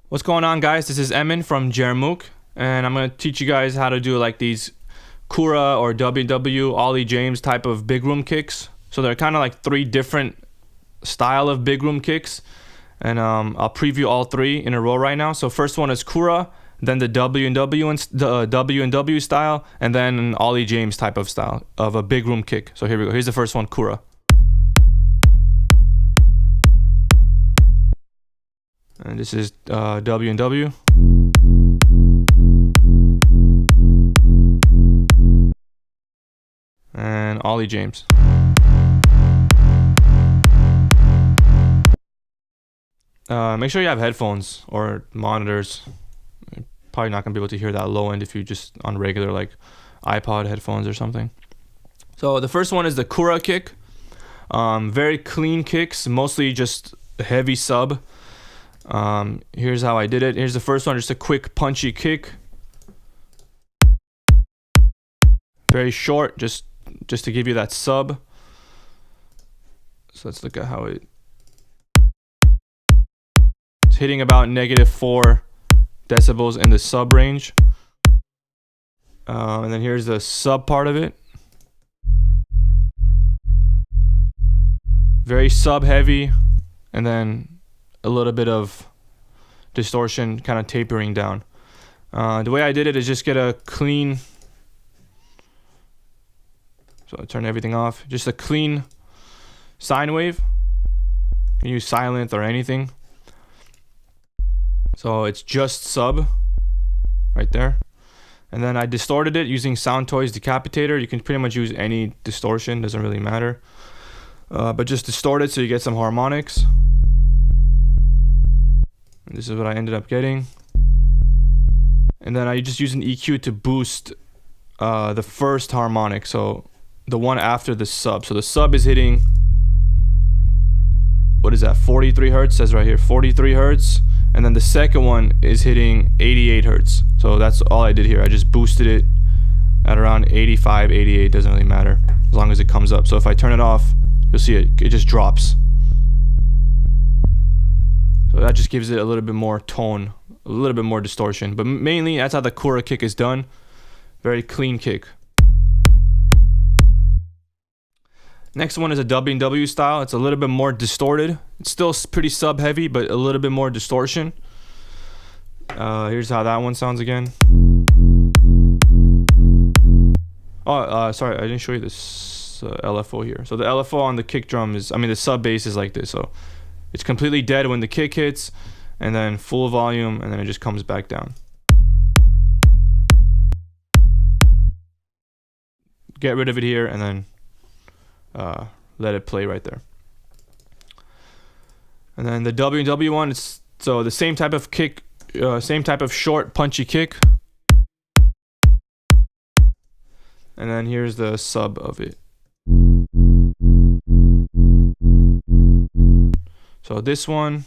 What's going on, guys? This is Emin from JERMUK, and I'm going to teach you guys how to do like these KURA or WW Olly James type of big room kicks. So they're kind of like three different style of big room kicks, and I'll preview all three in a row right now. So first one is KURA, then the W and W style, and then an Olly James type of style of a big room kick. So here we go. Here's the first one, KURA. And this is W and W. And Olly James. Make sure you have headphones or monitors. You're probably not gonna be able to hear that low end if you just on regular like iPod headphones or something. So the first one is the KURA kick. Very clean kicks, mostly just heavy sub. Here's how I did it. Here's the first one, just a quick punchy kick. Very short, just to give you that sub. So let's look at how it's hitting about -4 decibels in the sub range. And then here's the sub part of it. Very sub heavy, and then a little bit of distortion kind of tapering down. The way I did it is just get a clean, so I turn everything off, just a clean sine wave. You can use silent or anything. So it's just sub right there. And then I distorted it using Soundtoys Decapitator. You can pretty much use any distortion, doesn't really matter. But just distort it so you get some harmonics. And this is what I ended up getting. And then I just use an EQ to boost the first harmonic, so the one after the sub. So the sub is hitting, what is that, 43 hertz, says right here, 43 hertz. And then the second one is hitting 88 hertz. So that's all I did here. I just boosted it at around 85, 88, doesn't really matter, as long as it comes up. So if I turn it off, you'll see it just drops. So that just gives it a little bit more tone, a little bit more distortion. But mainly, that's how the KURA kick is done. Very clean kick. Next one is a W&W style. It's a little bit more distorted. It's still pretty sub heavy, but a little bit more distortion. Here's how that one sounds again. Oh, sorry, I didn't show you this LFO here. So the LFO on the kick drum is, I mean, the sub bass is like this. So it's completely dead when the kick hits, and then full volume, and then it just comes back down. Get rid of it here, and then let it play right there. And then the W&W one, it's so the same type of kick, same type of short punchy kick. And then here's the sub of it. So this one,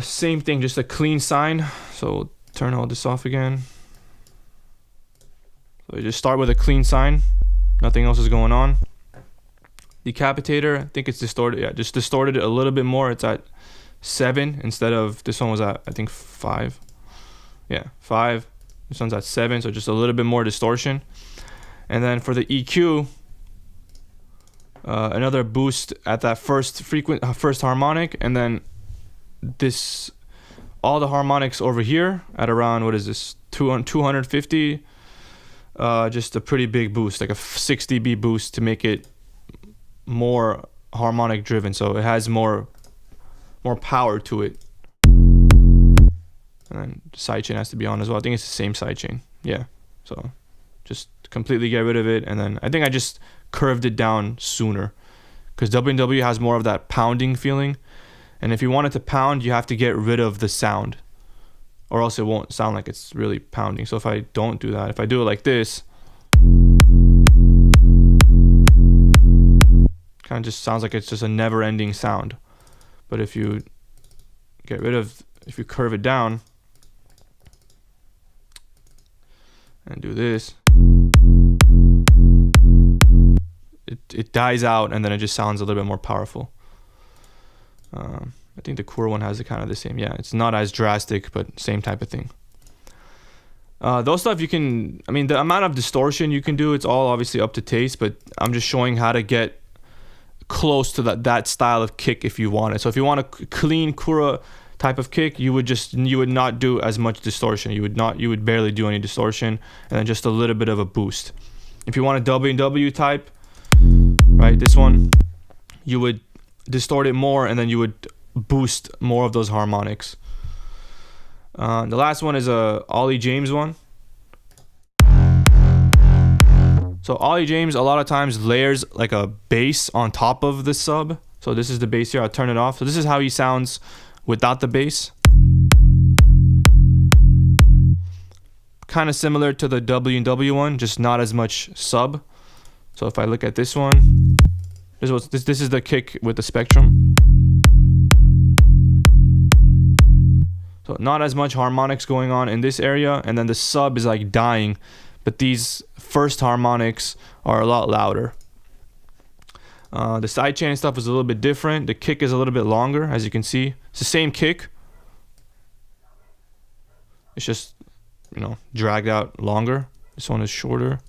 same thing, just a clean sine. So turn all this off again. So you just start with a clean sine. Nothing else is going on. Decapitator, I think it's distorted. Yeah, just distorted it a little bit more. It's at 7 instead of, this one was at, I think, 5. Yeah, 5. This one's at 7, so just a little bit more distortion. And then for the EQ, another boost at that first harmonic, and then this, all the harmonics over here at around, what is this, 250. Just a pretty big boost, like a 6 dB boost to make it more harmonic driven, so it has more power to it. And then the sidechain has to be on as well. I think it's the same sidechain. Yeah. So just completely get rid of it, and then I think I just curved it down sooner, because W&W has more of that pounding feeling, and if you want it to pound, you have to get rid of the sound, or else it won't sound like it's really pounding. So if I don't do that, if I do it like this, kind of just sounds like it's just a never-ending sound. But if you get rid of, if you curve it down and do this, it dies out, and then it just sounds a little bit more powerful. I think the KURA one has kind of the same. Yeah, it's not as drastic, but same type of thing. Those stuff you can, I mean, the amount of distortion you can do, it's all obviously up to taste, but I'm just showing how to get close to that style of kick if you want it. So if you want a clean KURA type of kick, you would not do as much distortion. You would barely do any distortion, and then just a little bit of a boost. If you want a W&W type, right, this one, you would distort it more, and then you would boost more of those harmonics. The last one is a Olly James one. So Olly James a lot of times layers like a bass on top of the sub. So this is the bass here. I'll turn it off. So this is how he sounds without the bass. Kind of similar to the W&W one, just not as much sub. So if I look at this one, this is the kick with the spectrum. So not as much harmonics going on in this area, and then the sub is like dying, but these first harmonics are a lot louder. The sidechain stuff is a little bit different. The kick is a little bit longer, as you can see. It's the same kick. It's just, you know, dragged out longer. This one is shorter.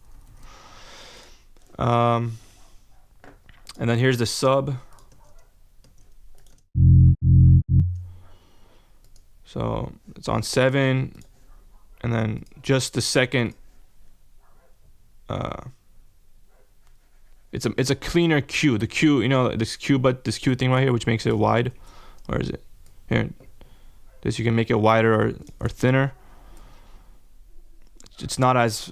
And then here's the sub. So it's on 7, and then just the second. It's a cleaner Q. The Q, you know, this Q thing right here, which makes it wide, or is it here? This you can make it wider or thinner. It's not as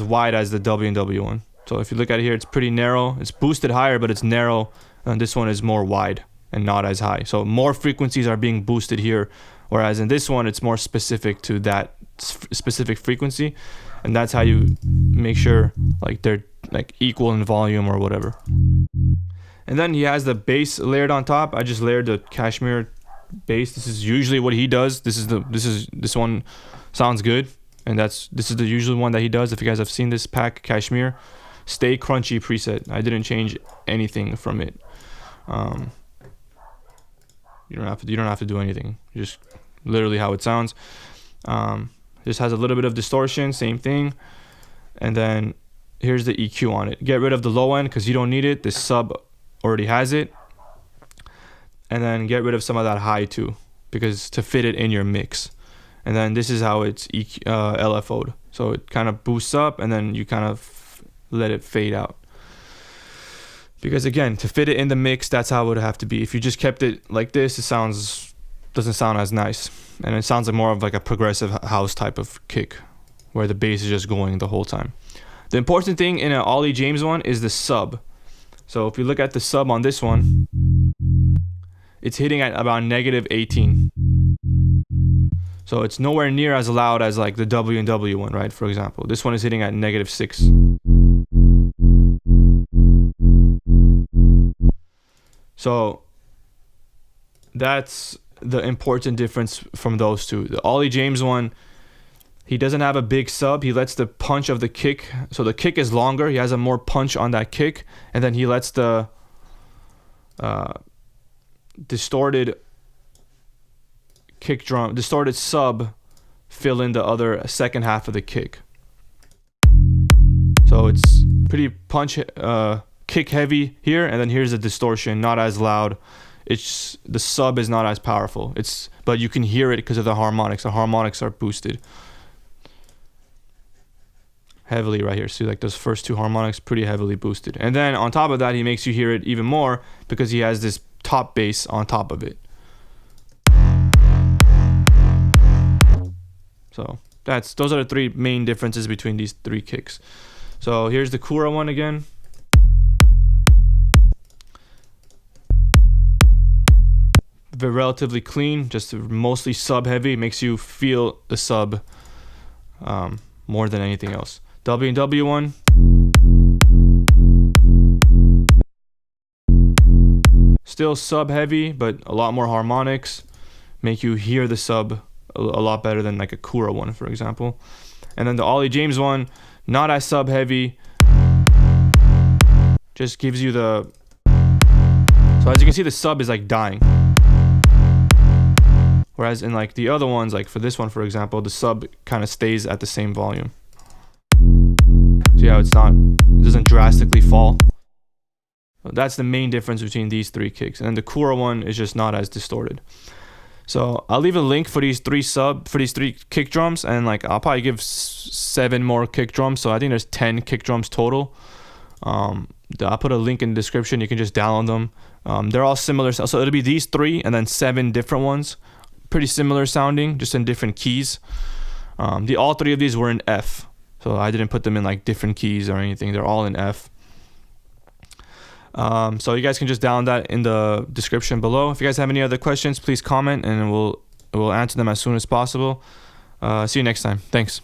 wide as the W&W one. So if you look at it here, it's pretty narrow. It's boosted higher, but it's narrow, and this one is more wide and not as high. So more frequencies are being boosted here, whereas in this one, it's more specific to that specific frequency, and that's how you make sure like they're like equal in volume or whatever. And then he has the bass layered on top. I just layered the cashmere bass. This is usually what he does. This one sounds good, and this is the usual one that he does. If you guys have seen this pack, cashmere, stay crunchy preset. I didn't change anything from it. You don't have to do anything. Just literally how it sounds. Just has a little bit of distortion, same thing. And then here's the EQ on it. Get rid of the low end because you don't need it. This sub already has it. And then get rid of some of that high too, because to fit it in your mix. And then this is how it's LFO'd. So it kind of boosts up, and then you kind of let it fade out. Because again, to fit it in the mix, that's how it would have to be. If you just kept it like this, it doesn't sound as nice. And it sounds like more of like a progressive house type of kick, where the bass is just going the whole time. The important thing in an Olly James one is the sub. So if you look at the sub on this one, it's hitting at about -18. So it's nowhere near as loud as like the W&W one, right? For example, this one is hitting at -6. So that's the important difference from those two. The Olly James one, he doesn't have a big sub. He lets the punch of the kick, so the kick is longer. He has a more punch on that kick, and then he lets the distorted sub fill in the other second half of the kick. So it's pretty kick heavy here, and then here's the distortion, not as loud. It's the sub is not as powerful. But you can hear it because of the harmonics. The harmonics are boosted heavily right here. See, like those first two harmonics, pretty heavily boosted. And then on top of that, he makes you hear it even more because he has this top bass on top of it. So those are the three main differences between these three kicks. So here's the KURA one again. Relatively clean, just mostly sub heavy. Makes you feel the sub more than anything else. W&W one, still sub heavy, but a lot more harmonics. Make you hear the sub a lot better than like a KURA one, for example. And then the Olly James one, not as sub heavy, just gives you the, so as you can see, the sub is like dying. Whereas in like the other ones, like for this one, for example, the sub kind of stays at the same volume. So yeah, it doesn't drastically fall. That's the main difference between these three kicks. And the KURA one is just not as distorted. So I'll leave a link for these three kick drums, and like I'll probably give 7 more kick drums. So I think there's 10 kick drums total. I'll put a link in the description. You can just download them. They're all similar. So it'll be these 3 and then 7 different ones. Pretty similar sounding, just in different keys. All 3 of these were in F. So I didn't put them in like different keys or anything. They're all in F. So you guys can just download that in the description below. If you guys have any other questions, please comment and we'll answer them as soon as possible. See you next time. Thanks.